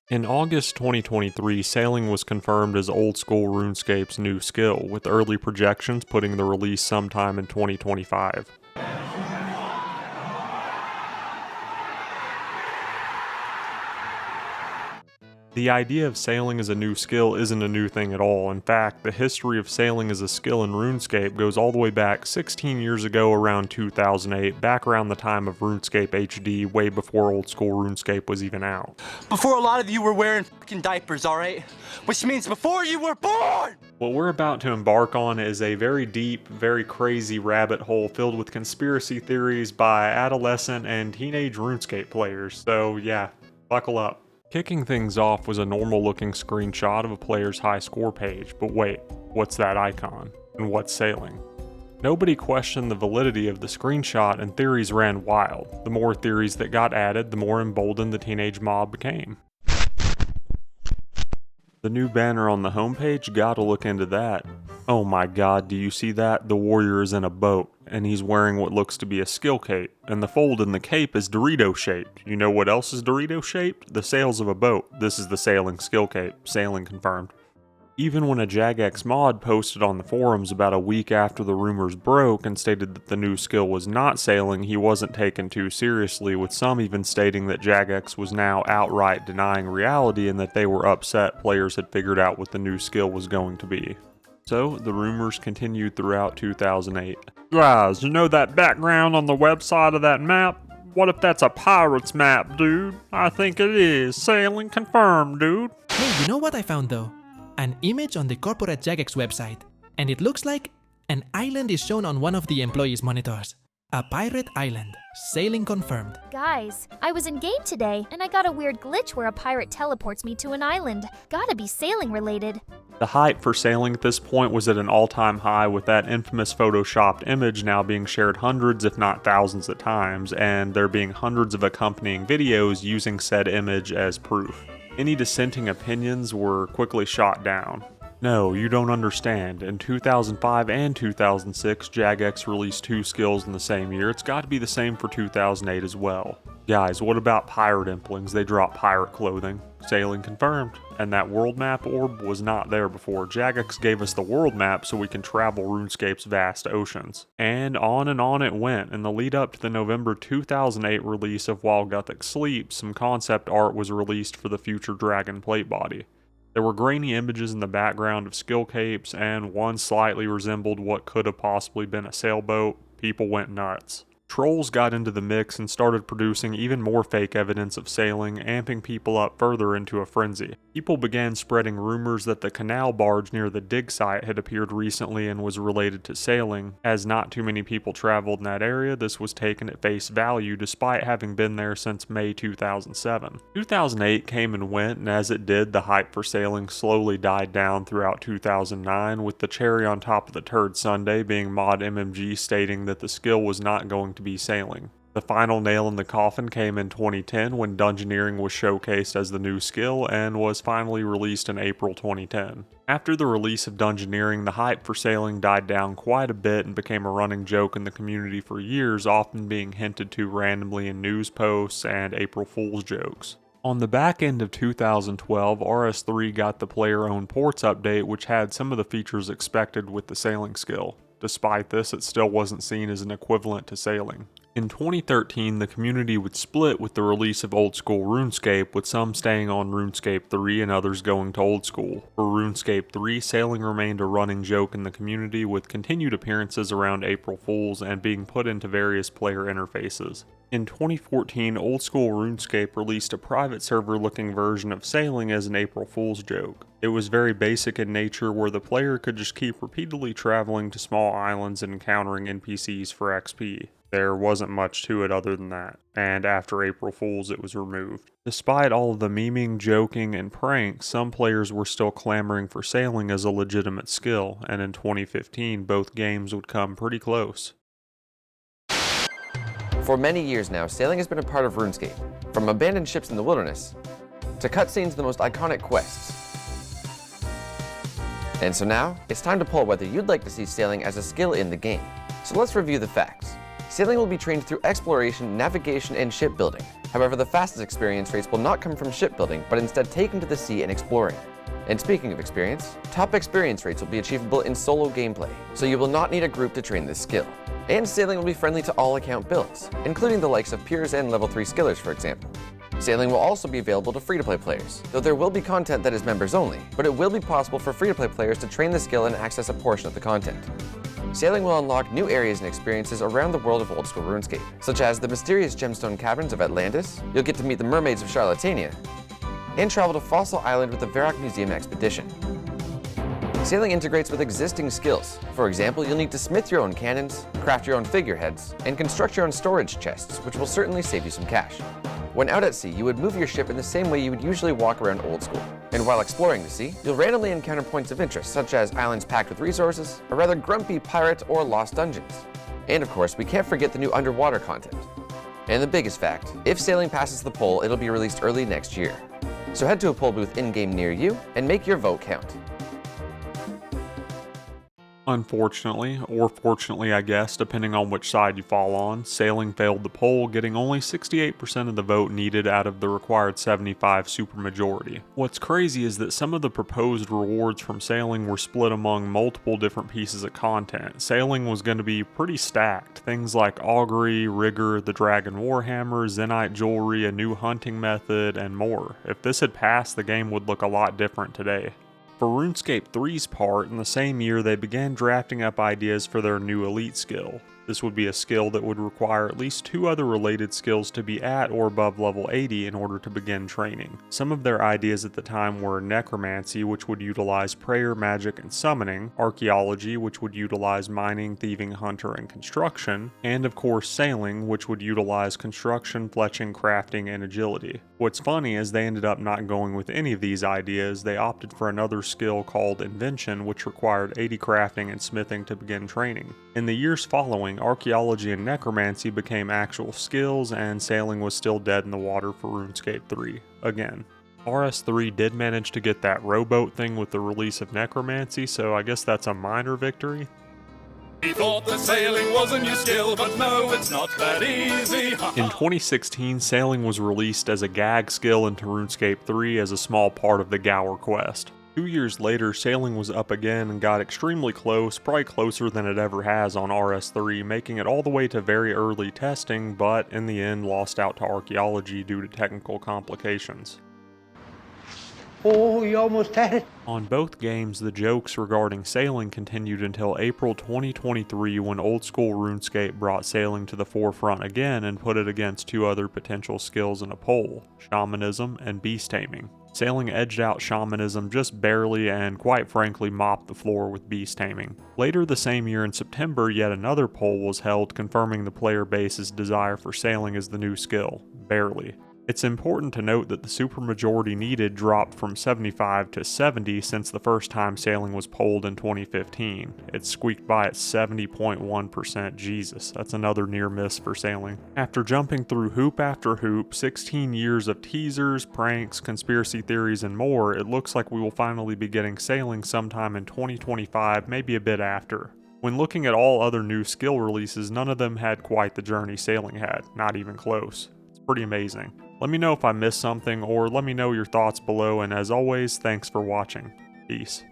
In August 2023, sailing was confirmed as old school RuneScape's new skill, with early projections putting the release sometime in 2025. The idea of sailing as a new skill isn't a new thing at all. In fact, the history of sailing as a skill in RuneScape goes all the way back 16 years ago around 2008, back around the time of RuneScape HD, way before old school RuneScape was even out. Before a lot of you were wearing fucking diapers, alright? Which means before you were born! What we're about to embark on is a very deep, very crazy rabbit hole filled with conspiracy theories by adolescent and teenage RuneScape players, so yeah, buckle up. Kicking things off was a normal looking screenshot of a player's high score page, but wait, what's that icon? And what's sailing? Nobody questioned the validity of the screenshot and theories ran wild. The more theories that got added, the more emboldened the teenage mob became. The new banner on the homepage, gotta look into that. Oh my god, do you see that? The warrior is in a boat, and he's wearing what looks to be a skill cape, and the fold in the cape is Dorito shaped. You know what else is Dorito shaped? The sails of a boat. This is the sailing skill cape. Sailing confirmed. Even when a Jagex mod posted on the forums about a week after the rumors broke and stated that the new skill was not sailing, he wasn't taken too seriously, with some even stating that Jagex was now outright denying reality and that they were upset players had figured out what the new skill was going to be. So, the rumors continued throughout 2008. Guys, you know that background on the website of that map? What if that's a pirate's map, dude? I think it is. Sailing confirmed, dude. Hey, you know what I found though? An image on the corporate Jagex website, and it looks like an island is shown on one of the employees' monitors. A pirate island. Sailing confirmed. Guys, I was in game today, and I got a weird glitch where a pirate teleports me to an island. Gotta be sailing related. The hype for sailing at this point was at an all-time high, with that infamous photoshopped image now being shared hundreds if not thousands of times, and there being hundreds of accompanying videos using said image as proof. Any dissenting opinions were quickly shot down. No, you don't understand. In 2005 and 2006, Jagex released two skills in the same year. It's got to be the same for 2008 as well. Guys, what about pirate implings? They drop pirate clothing. Sailing confirmed. And that world map orb was not there before. Jagex gave us the world map so we can travel RuneScape's vast oceans. And on it went. In the lead up to the November 2008 release of While Gothic Sleeps, some concept art was released for the future dragon plate body. There were grainy images in the background of skill capes, and one slightly resembled what could have possibly been a sailboat. People went nuts. Trolls got into the mix and started producing even more fake evidence of sailing, amping people up further into a frenzy. People began spreading rumors that the canal barge near the dig site had appeared recently and was related to sailing. As not too many people traveled in that area, this was taken at face value despite having been there since May 2007. 2008 came and went, and as it did, the hype for sailing slowly died down throughout 2009, with the cherry on top of the turd sundae being Mod MMG stating that the skill was not going to be sailing. The final nail in the coffin came in 2010 when Dungeoneering was showcased as the new skill and was finally released in April 2010. After the release of Dungeoneering, the hype for sailing died down quite a bit and became a running joke in the community for years, often being hinted to randomly in news posts and April Fool's jokes. On the back end of 2012, RS3 got the player-owned ports update, which had some of the features expected with the sailing skill. Despite this, it still wasn't seen as an equivalent to sailing. In 2013, the community would split with the release of Old School RuneScape, with some staying on RuneScape 3 and others going to Old School. For RuneScape 3, sailing remained a running joke in the community, with continued appearances around April Fools and being put into various player interfaces. In 2014, Old School RuneScape released a private server-looking version of sailing as an April Fool's joke. It was very basic in nature, where the player could just keep repeatedly traveling to small islands and encountering NPCs for XP. There wasn't much to it other than that, and after April Fools it was removed. Despite all of the memeing, joking, and pranks, some players were still clamoring for sailing as a legitimate skill, and in 2015 both games would come pretty close. For many years now, sailing has been a part of RuneScape, from abandoned ships in the wilderness to cutscenes of the most iconic quests. And so now, it's time to poll whether you'd like to see sailing as a skill in the game. So let's review the facts. Sailing will be trained through exploration, navigation, and shipbuilding. However, the fastest experience rates will not come from shipbuilding, but instead taken to the sea and exploring. And speaking of experience, top experience rates will be achievable in solo gameplay, so you will not need a group to train this skill. And sailing will be friendly to all account builds, including the likes of peers and level 3 skillers, for example. Sailing will also be available to free-to-play players, though there will be content that is members only, but it will be possible for free-to-play players to train the skill and access a portion of the content. Sailing will unlock new areas and experiences around the world of old school RuneScape, such as the mysterious gemstone caverns of Atlantis, you'll get to meet the mermaids of Charlatania, and travel to Fossil Island with the Varrock Museum expedition. Sailing integrates with existing skills. For example, you'll need to smith your own cannons, craft your own figureheads, and construct your own storage chests, which will certainly save you some cash. When out at sea, you would move your ship in the same way you would usually walk around old school. And while exploring the sea, you'll randomly encounter points of interest, such as islands packed with resources, a rather grumpy pirate, or lost dungeons. And of course, we can't forget the new underwater content. And the biggest fact, if sailing passes the poll, it'll be released early next year. So head to a poll booth in-game near you and make your vote count. Unfortunately, or fortunately I guess, depending on which side you fall on, sailing failed the poll, getting only 68% of the vote needed out of the required 75 supermajority. What's crazy is that some of the proposed rewards from sailing were split among multiple different pieces of content. Sailing was going to be pretty stacked, things like augury, rigor, the dragon warhammer, zenite jewelry, a new hunting method, and more. If this had passed, the game would look a lot different today. For RuneScape 3's part, in the same year they began drafting up ideas for their new elite skill. This would be a skill that would require at least 2 other related skills to be at or above level 80 in order to begin training. Some of their ideas at the time were necromancy, which would utilize prayer, magic, and summoning, archaeology, which would utilize mining, thieving, hunter, and construction, and of course sailing, which would utilize construction, fletching, crafting, and agility. What's funny is they ended up not going with any of these ideas. They opted for another skill called invention, which required 80 crafting and smithing to begin training. In the years following, archaeology and necromancy became actual skills, and sailing was still dead in the water for RuneScape 3 again. RS3 did manage to get that rowboat thing with the release of necromancy, so I guess that's a minor victory. He thought that sailing was a new skill, but no, it's not that easy. In 2016, sailing was released as a gag skill into RuneScape 3 as a small part of the Gower quest. 2 years later, sailing was up again and got extremely close, probably closer than it ever has on RS3, making it all the way to very early testing, but in the end lost out to archaeology due to technical complications. Oh, you almost had it. On both games, the jokes regarding sailing continued until April 2023 when old school RuneScape brought sailing to the forefront again and put it against 2 other potential skills in a poll, shamanism and beast taming. Sailing edged out shamanism just barely and quite frankly mopped the floor with beast taming. Later the same year in September, yet another poll was held confirming the player base's desire for sailing as the new skill, barely. It's important to note that the supermajority needed dropped from 75 to 70 since the first time sailing was polled in 2015. It squeaked by at 70.1%. Jesus, that's another near miss for sailing. After jumping through hoop after hoop, 16 years of teasers, pranks, conspiracy theories, and more, it looks like we will finally be getting sailing sometime in 2025, maybe a bit after. When looking at all other new skill releases, none of them had quite the journey sailing had, not even close. It's pretty amazing. Let me know if I missed something, or let me know your thoughts below, and as always, thanks for watching. Peace.